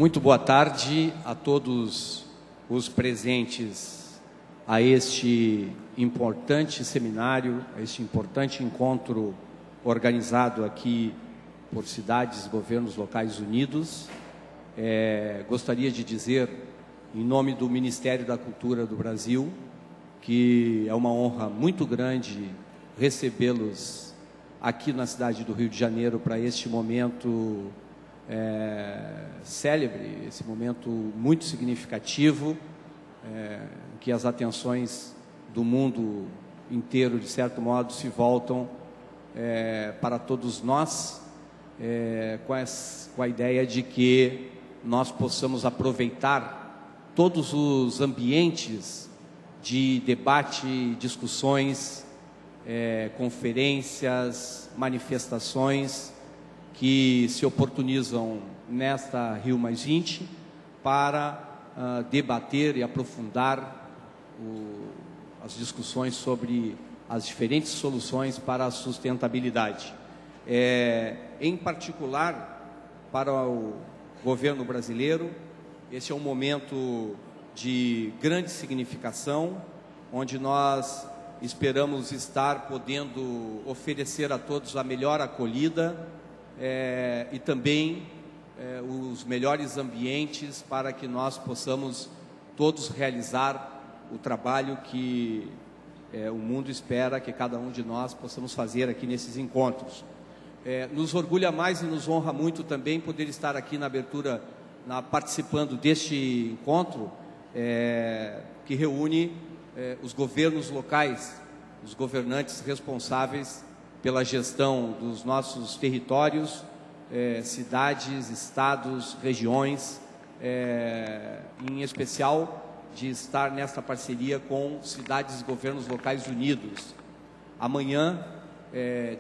Muito boa tarde a todos os presentes a este importante seminário, a este importante encontro organizado aqui por Cidades e Governos Locais Unidos. Gostaria de dizer, em nome do Ministério da Cultura do Brasil, que é uma honra muito grande recebê-los aqui na cidade do Rio de Janeiro para este momento célebre, esse momento muito significativo, que as atenções do mundo inteiro, de certo modo, se voltam para todos nós, com a ideia de que nós possamos aproveitar todos os ambientes de debate, discussões, conferências, manifestações que se oportunizam nesta Rio +20 para debater e aprofundar as discussões sobre as diferentes soluções para a sustentabilidade. Em particular, para o governo brasileiro, esse é um momento de grande significação, onde nós esperamos estar podendo oferecer a todos a melhor acolhida e também os melhores ambientes para que nós possamos todos realizar o trabalho que o mundo espera que cada um de nós possamos fazer aqui nesses encontros. Nos orgulha mais e nos honra muito também poder estar aqui na abertura, participando deste encontro, que reúne os governos locais, os governantes responsáveis pela gestão dos nossos territórios, cidades, estados, regiões, em especial de estar nesta parceria com Cidades e Governos Locais Unidos. Amanhã,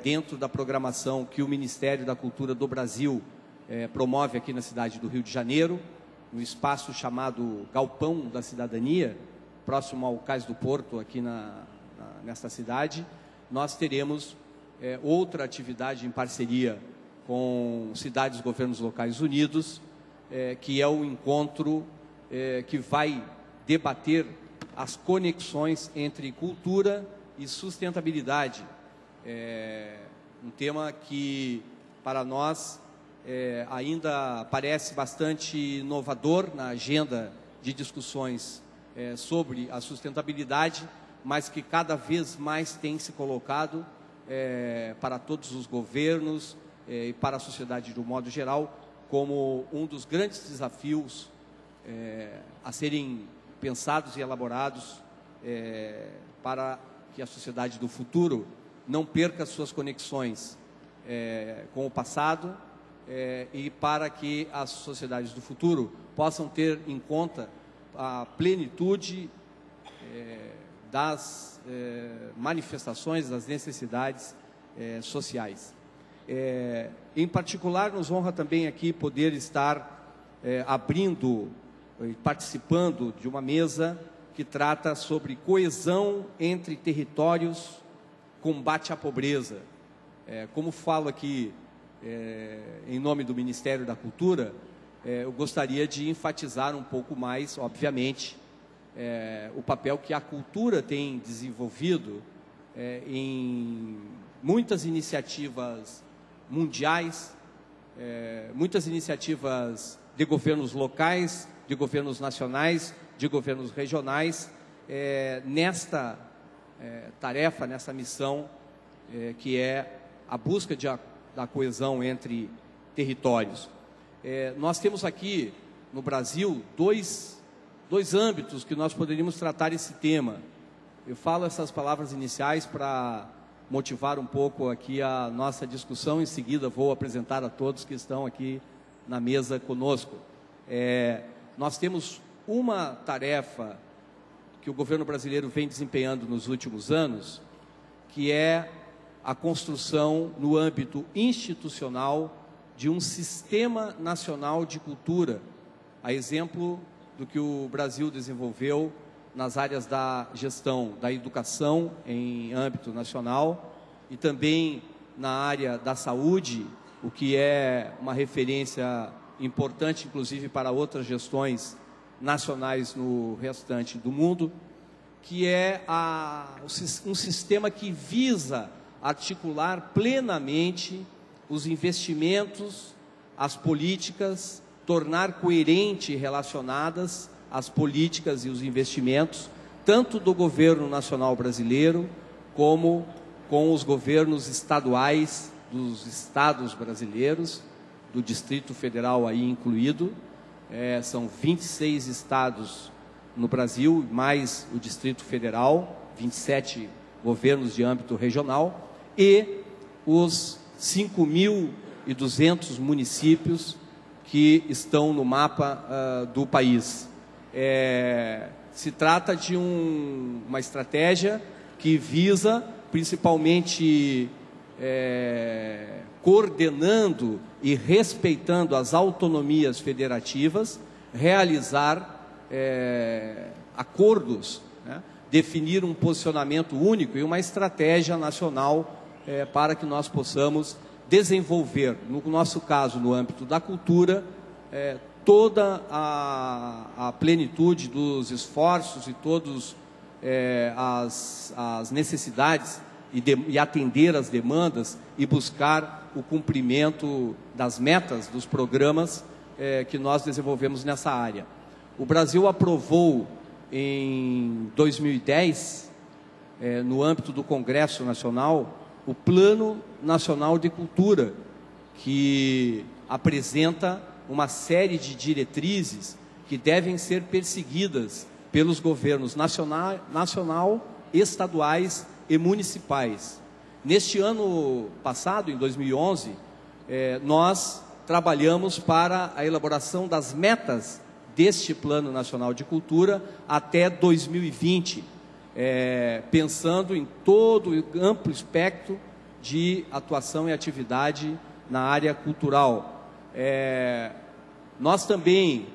dentro da programação que o Ministério da Cultura do Brasil promove aqui na cidade do Rio de Janeiro, no espaço chamado Galpão da Cidadania, próximo ao Cais do Porto, aqui nesta cidade, nós teremos outra atividade em parceria com Cidades e Governos Locais Unidos, que é o encontro que vai debater as conexões entre cultura e sustentabilidade. Um tema que, para nós, ainda parece bastante inovador na agenda de discussões sobre a sustentabilidade, mas que cada vez mais tem se colocado para todos os governos e para a sociedade de um modo geral como um dos grandes desafios a serem pensados e elaborados para que a sociedade do futuro não perca suas conexões com o passado e para que as sociedades do futuro possam ter em conta a plenitude das manifestações, das necessidades sociais. Em particular, nos honra também aqui poder estar abrindo e participando de uma mesa que trata sobre coesão entre territórios, combate à pobreza. Como falo aqui em nome do Ministério da Cultura, eu gostaria de enfatizar um pouco mais, obviamente, o papel que a cultura tem desenvolvido em muitas iniciativas mundiais, muitas iniciativas de governos locais, de governos nacionais, de governos regionais, nesta tarefa, nessa missão, que é a busca da coesão entre territórios. Nós temos aqui no Brasil dois âmbitos que nós poderíamos tratar esse tema. Eu falo essas palavras iniciais para motivar um pouco aqui a nossa discussão. Em seguida vou apresentar a todos que estão aqui na mesa conosco. Nós temos uma tarefa que o governo brasileiro vem desempenhando nos últimos anos, que é a construção no âmbito institucional de um sistema nacional de cultura, a exemplo do que o Brasil desenvolveu nas áreas da gestão da educação em âmbito nacional e também na área da saúde, o que é uma referência importante inclusive para outras gestões nacionais no restante do mundo, que é um sistema que visa articular plenamente os investimentos, as políticas, tornar coerente relacionadas as políticas e os investimentos, tanto do governo nacional brasileiro, como com os governos estaduais dos estados brasileiros, do Distrito Federal aí incluído. São 26 estados no Brasil, mais o Distrito Federal, 27 governos de âmbito regional, e os 5.200 municípios que estão no mapa do país. Se trata de uma estratégia que visa, principalmente, coordenando e respeitando as autonomias federativas, realizar acordos, né? Definir um posicionamento único e uma estratégia nacional para que nós possamos desenvolver, no nosso caso, no âmbito da cultura, toda a plenitude dos esforços e todas as necessidades e atender as demandas e buscar o cumprimento das metas dos programas que nós desenvolvemos nessa área. O Brasil aprovou em 2010, no âmbito do Congresso Nacional, o Plano Nacional de Cultura, que apresenta uma série de diretrizes que devem ser perseguidas pelos governos nacional, estaduais e municipais. Neste ano passado, em 2011, nós trabalhamos para a elaboração das metas deste Plano Nacional de Cultura até 2020, pensando em todo o amplo espectro de atuação e atividade na área cultural. Nós também,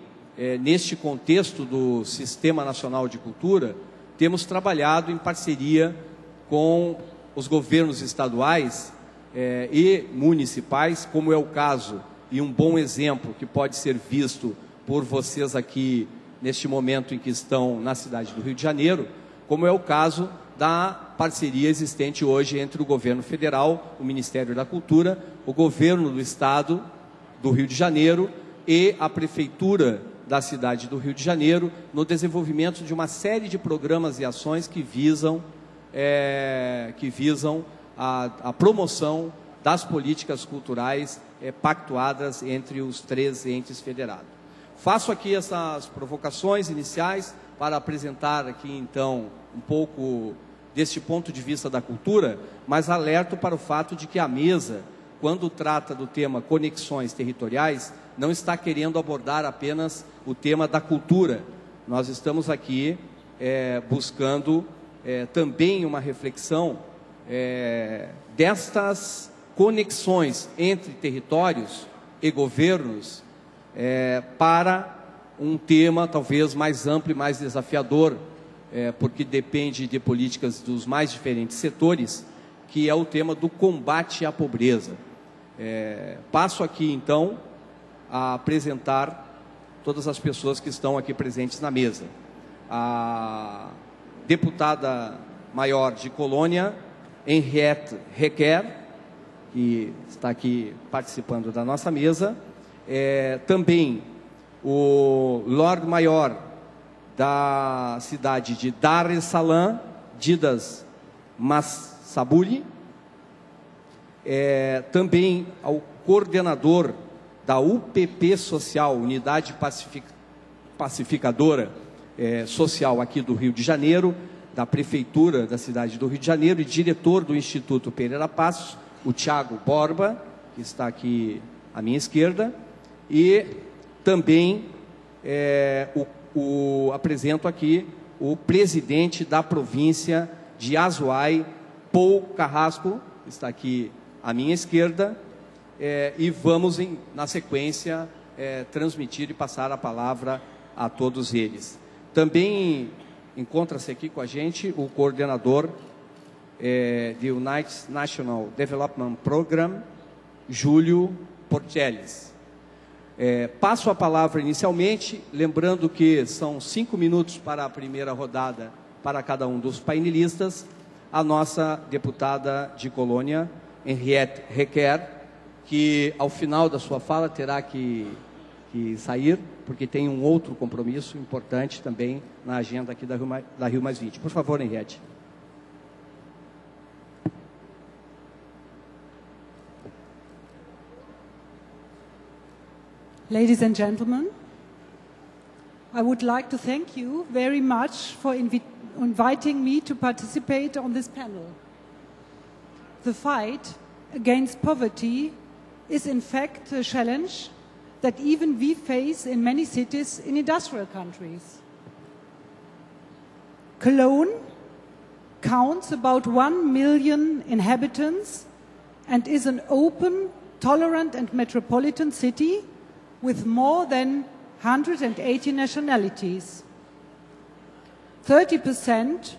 neste contexto do Sistema Nacional de Cultura, temos trabalhado em parceria com os governos estaduais e municipais, como é o caso, e um bom exemplo que pode ser visto por vocês aqui neste momento em que estão na cidade do Rio de Janeiro, como é o caso da parceria existente hoje entre o governo federal, o Ministério da Cultura, o governo do estado do Rio de Janeiro e a prefeitura da cidade do Rio de Janeiro, no desenvolvimento de uma série de programas e ações que visam a promoção das políticas culturais pactuadas entre os 3 entes federados. Faço aqui essas provocações iniciais para apresentar aqui, então, um pouco deste ponto de vista da cultura, mas alerto para o fato de que a mesa, quando trata do tema conexões territoriais, não está querendo abordar apenas o tema da cultura. Nós estamos aqui buscando também uma reflexão destas conexões entre territórios e governos para um tema talvez mais amplo e mais desafiador, porque depende de políticas dos mais diferentes setores, que é o tema do combate à pobreza. Passo aqui então a apresentar todas as pessoas que estão aqui presentes na mesa. A deputada maior de Colônia, Henriette Requer, que está aqui participando da nossa mesa. Também o Lord Maior da cidade de Dar es Salaam, Didas Massaburi. Também ao coordenador da UPP Social, Unidade Pacificadora Social aqui do Rio de Janeiro, da Prefeitura da cidade do Rio de Janeiro, e diretor do Instituto Pereira Passos, o Thiago Borba, que está aqui à minha esquerda, e também apresento aqui o presidente da província de Azuay, Paul Carrasco, que está aqui à minha esquerda, e vamos, na sequência, transmitir e passar a palavra a todos eles. Também encontra-se aqui com a gente o coordenador do United National Development Program, Júlio Porteles. Passo a palavra inicialmente, lembrando que são 5 minutos para a primeira rodada para cada um dos painelistas, a nossa deputada de Colônia, Henriette Requer, que ao final da sua fala terá que sair, porque tem um outro compromisso importante também na agenda aqui da Rio+20. Por favor, Henriette. Ladies and gentlemen, I would like to thank you very much for inviting me to participate on this panel. The fight against poverty is in fact a challenge that even we face in many cities in industrial countries. Cologne counts about 1 million inhabitants and is an open, tolerant and metropolitan city with more than 180 nationalities. 30%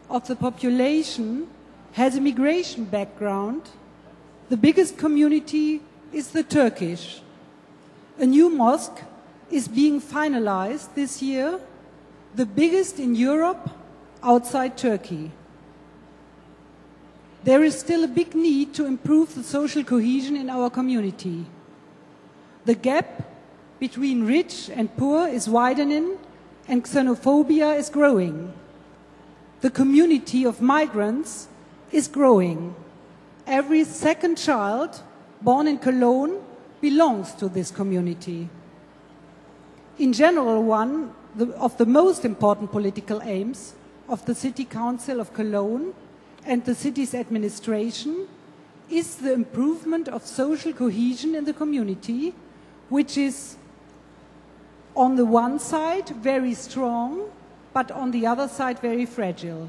of the population has a migration background. The biggest community is the Turkish. A new mosque is being finalized this year, the biggest in Europe outside Turkey. There is still a big need to improve the social cohesion in our community. The gap between rich and poor is widening and xenophobia is growing. The community of migrants is growing. Every second child born in Cologne belongs to this community. In general, one of the most important political aims of the City Council of Cologne and the city's administration is the improvement of social cohesion in the community, which is on the one side very strong, but on the other side very fragile.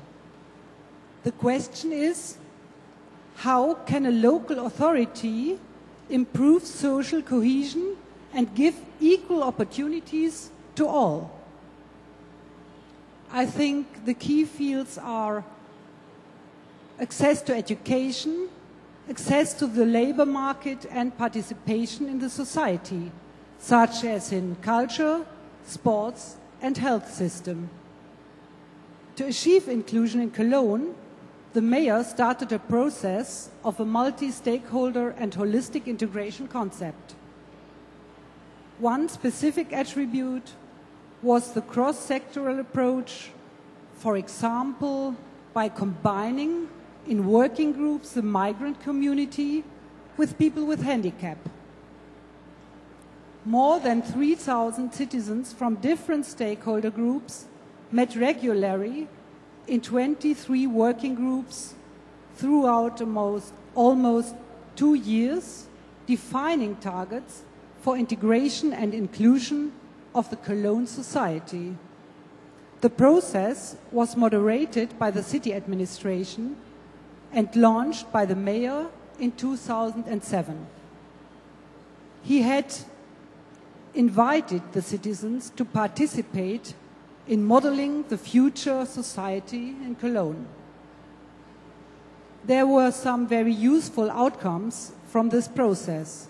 The question is, how can a local authority improve social cohesion and give equal opportunities to all? I think the key fields are access to education, access to the labor market and participation in the society, such as in culture, sports and health system. To achieve inclusion in Cologne, the mayor started a process of a multi-stakeholder and holistic integration concept. One specific attribute was the cross-sectoral approach, for example, by combining in working groups the migrant community with people with handicap. More than 3,000 citizens from different stakeholder groups met regularly in 23 working groups throughout almost 2 years, defining targets for integration and inclusion of the Cologne society. The process was moderated by the city administration and launched by the mayor in 2007. He had invited the citizens to participate in modeling the future society in Cologne. There were some very useful outcomes from this process,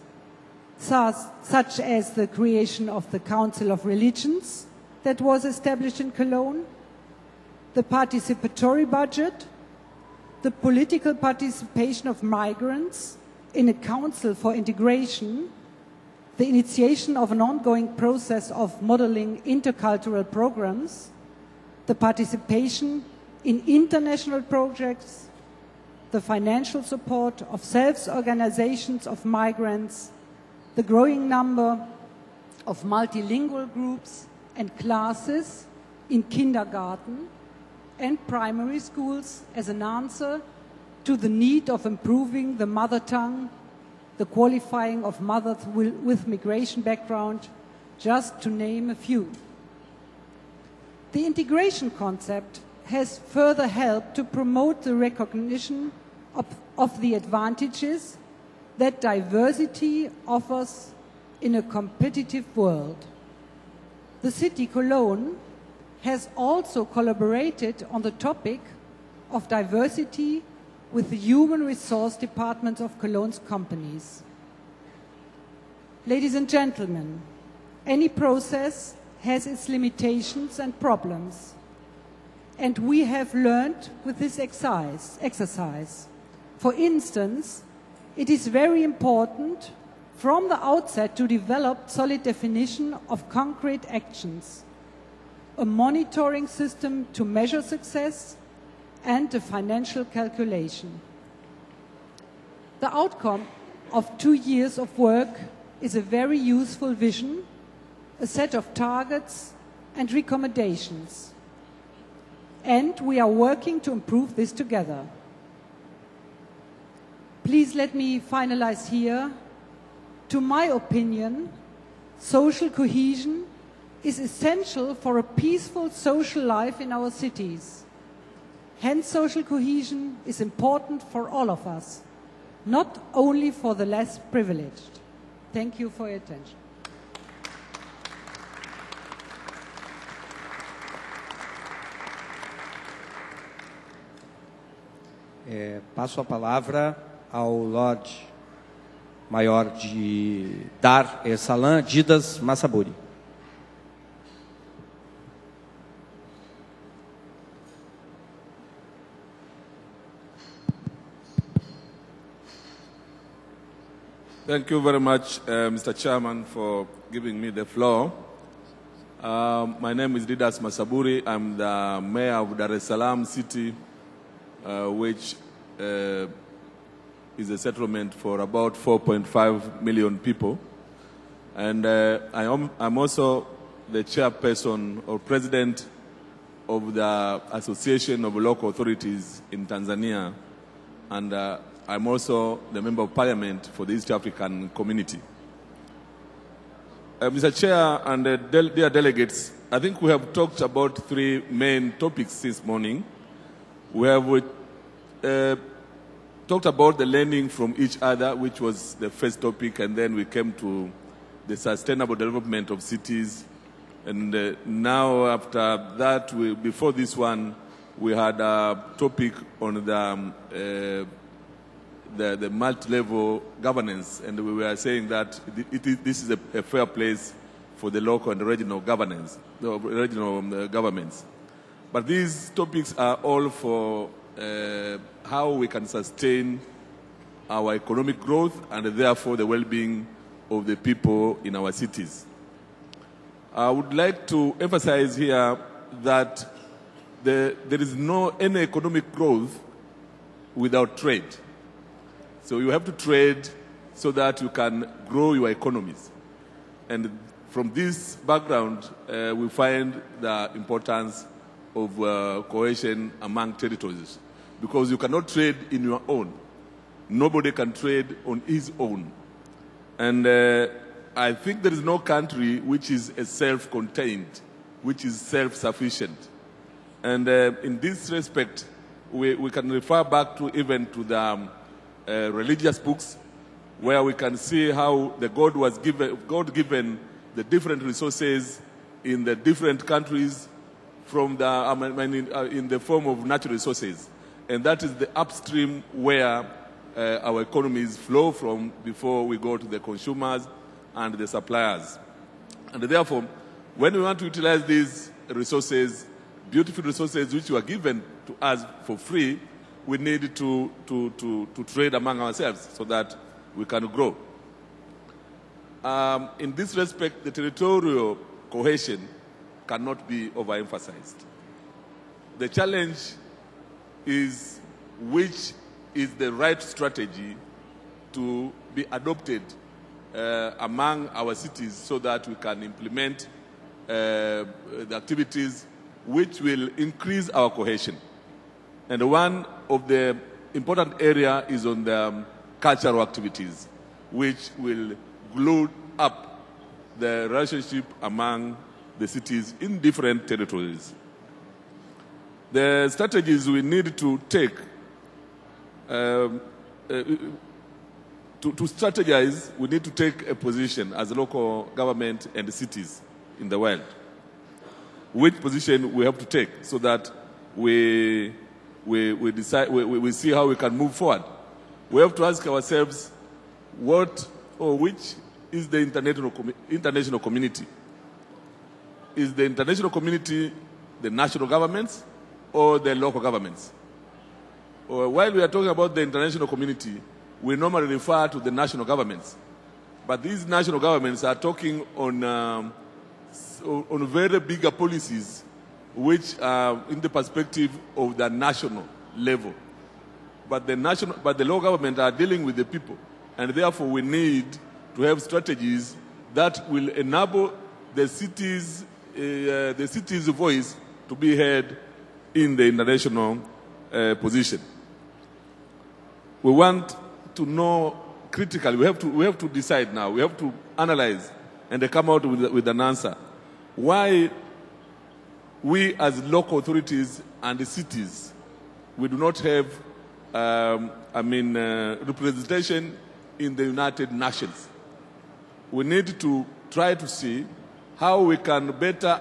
such as the creation of the Council of Religions that was established in Cologne, the participatory budget, the political participation of migrants in a council for integration, the initiation of an ongoing process of modeling intercultural programs, the participation in international projects, the financial support of self-organizations of migrants, the growing number of multilingual groups and classes in kindergarten and primary schools as an answer to the need of improving the mother tongue, the qualifying of mothers with migration background, just to name a few. The integration concept has further helped to promote the recognition of the advantages that diversity offers in a competitive world. The city Cologne has also collaborated on the topic of diversity with the human resource departments of Cologne's companies. Ladies and gentlemen, any process has its limitations and problems. And we have learned with this exercise. For instance, it is very important from the outset to develop solid definition of concrete actions, a monitoring system to measure success, and a financial calculation. The outcome of 2 years of work is a very useful vision, a set of targets and recommendations. And we are working to improve this together. Please let me finalize here. To my opinion, social cohesion is essential for a peaceful social life in our cities. Hence, social cohesion is important for all of us, not only for the less privileged. Thank you for your attention. Passo a palavra ao Lord Maior de Dar es Salaam, Didas Massaburi. Thank you very much, Mr. Chairman, for giving me the floor. My name is Didas Massaburi. I'm the mayor of Dar es Salaam City, which is a settlement for about 4.5 million people. And I'm also the chairperson or president of the Association of Local Authorities in Tanzania. And I'm also the Member of Parliament for the East African Community. Mr. Chair and dear delegates, I think we have talked about 3 main topics this morning. We have talked about the learning from each other, which was the first topic, and then we came to the sustainable development of cities. And now after that, before this one, we had a topic on the multi-level governance, and we were saying that this is a fair place for the local and regional governance, the regional governments. But these topics are all for how we can sustain our economic growth and therefore the well-being of the people in our cities. I would like to emphasize here that there is no any economic growth without trade. So you have to trade so that you can grow your economies. And from this background, we find the importance of cohesion among territories. Because you cannot trade in your own. Nobody can trade on his own. And I think there is no country which is self-contained, which is self-sufficient. And in this respect, we can refer back to even to the religious books, where we can see how God given the different resources in the different countries from in the form of natural resources. And that is the upstream where our economies flow from before we go to the consumers and the suppliers. And therefore, when we want to utilize these resources, beautiful resources which were given to us for free, we need to trade among ourselves so that we can grow. In this respect, the territorial cohesion cannot be overemphasized. The challenge is which is the right strategy to be adopted among our cities so that we can implement the activities which will increase our cohesion. And one of the important area is on the cultural activities, which will glue up the relationship among the cities in different territories. The strategies we need to take to strategize, we need to take a position as a local government and cities in the world. Which position we have to take so that we decide, we see how we can move forward. We have to ask ourselves which is the international community. Is the international community the national governments or the local governments? While we are talking about the international community, we normally refer to the national governments. But these national governments are talking on very bigger policies which are in the perspective of the national level. But the local government are dealing with the people, and therefore we need to have strategies that will enable the city's voice to be heard in the international position. We want to know critically. We have to decide now. We have to analyze and come out with an answer. Why we as local authorities and the cities, we do not have representation in the United Nations. We need to try to see how we can better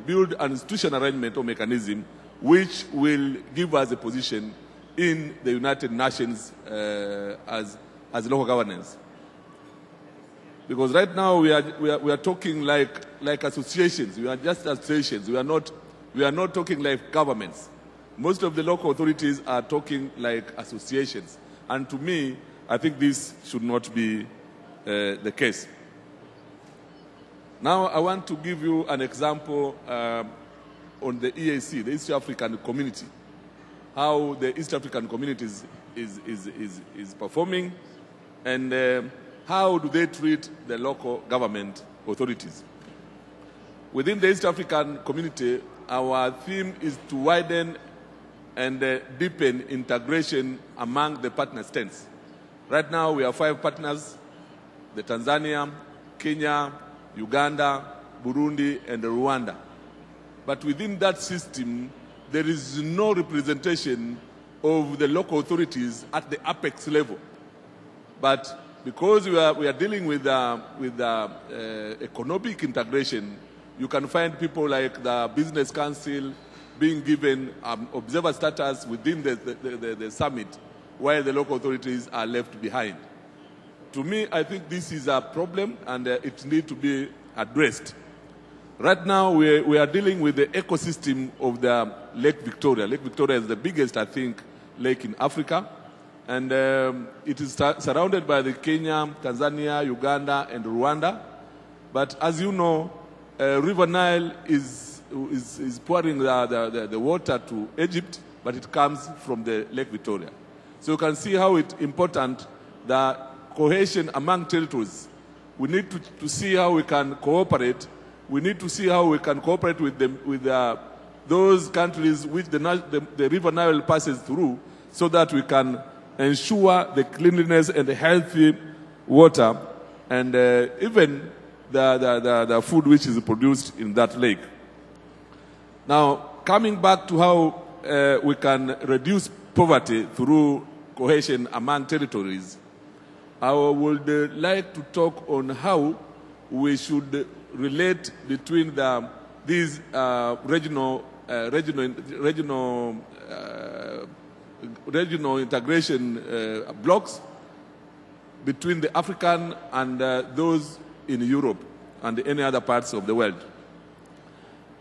build an institutional arrangement or mechanism which will give us a position in the United Nations as local governance. Because right now we are talking like associations. We are just associations. We are not talking like governments. Most of the local authorities are talking like associations. And to me, I think this should not be the case. Now, I want to give you an example on the EAC, the East African Community, how the East African community is performing, and how do they treat the local government authorities. Within the East African community, our theme is to widen and deepen integration among the partner states. Right now, we have 5 partners: the Tanzania, Kenya, Uganda, Burundi, and Rwanda. But within that system, there is no representation of the local authorities at the apex level. But because we are dealing with economic integration, you can find people like the Business Council being given observer status within the summit, while the local authorities are left behind. To me, I think this is a problem, and it needs to be addressed. Right now, we are dealing with the ecosystem of the Lake Victoria. Lake Victoria is the biggest, I think, lake in Africa. And it is surrounded by the Kenya, Tanzania, Uganda, and Rwanda. But as you know, River Nile is pouring the water to Egypt, but it comes from the Lake Victoria. So you can see how it's important, the cohesion among territories. We need to see how we can cooperate. We need to see how we can cooperate with those countries which the River Nile passes through, so that we can ensure the cleanliness and the healthy water, and even the food which is produced in that lake. Now, coming back to how we can reduce poverty through cohesion among territories, I would like to talk on how we should relate between these regional integration blocks between the African and those in Europe and any other parts of the world.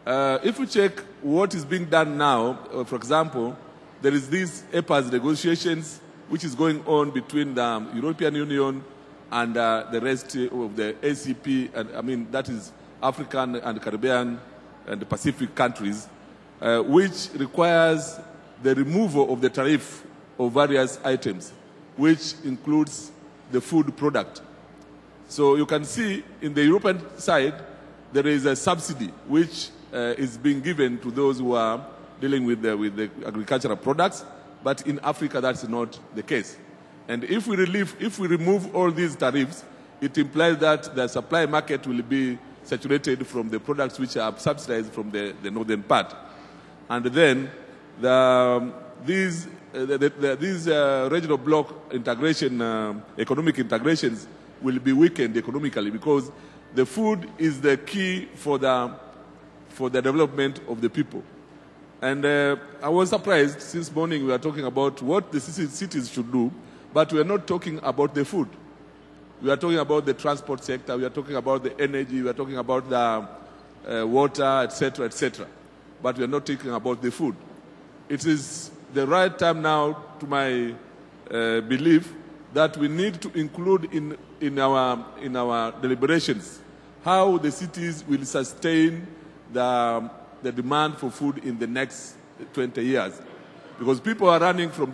If we check what is being done now, for example, there is these EPAs negotiations which is going on between the European Union and the rest of the ACP, and that is African and Caribbean and the Pacific countries, which requires the removal of the tariff of various items, which includes the food product. So you can see in the European side, there is a subsidy which is being given to those who are dealing with the agricultural products, but in Africa that's not the case. And if we remove all these tariffs, it implies that the supply market will be saturated from the products which are subsidized from the northern part. And then these regional bloc integration, economic integrations will be weakened economically, because the food is the key for the development of the people. And I was surprised, since morning we are talking about what the cities should do, but we are not talking about the food. We are talking about the transport sector, we are talking about the energy, we are talking about the water, etc., etc. But we are not talking about the food. It is the right time now, to my belief, that we need to include in our deliberations how the cities will sustain the demand for food in the next 20 years. Because people are running from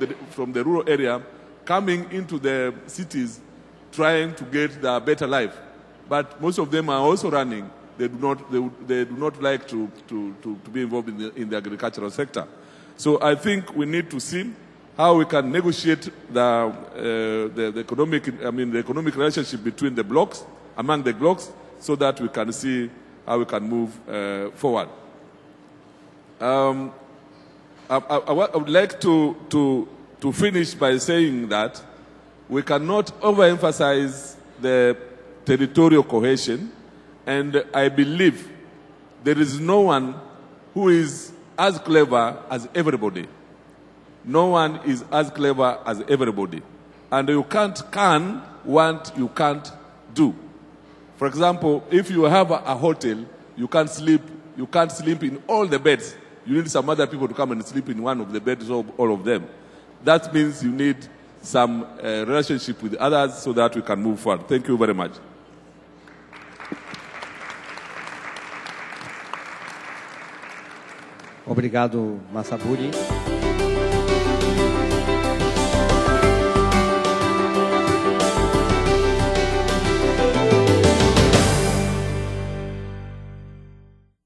the rural area, coming into the cities, trying to get the better life. But most of them are also running. They do not like to be involved in the agricultural sector. So I think we need to see how we can negotiate the economic relationship between the blocks, among the blocks, so that we can see how we can move forward. I would like to finish by saying that we cannot overemphasize the territorial cohesion, and I believe there is no one who is as clever as everybody. No one is as clever as everybody. And you can what you can't do. For example, if you have a hotel, you can't sleep in all the beds. You need some other people to come and sleep in one of the beds, or all of them. That means you need some relationship with others so that we can move forward. Thank you very much. Obrigado, Massaburi.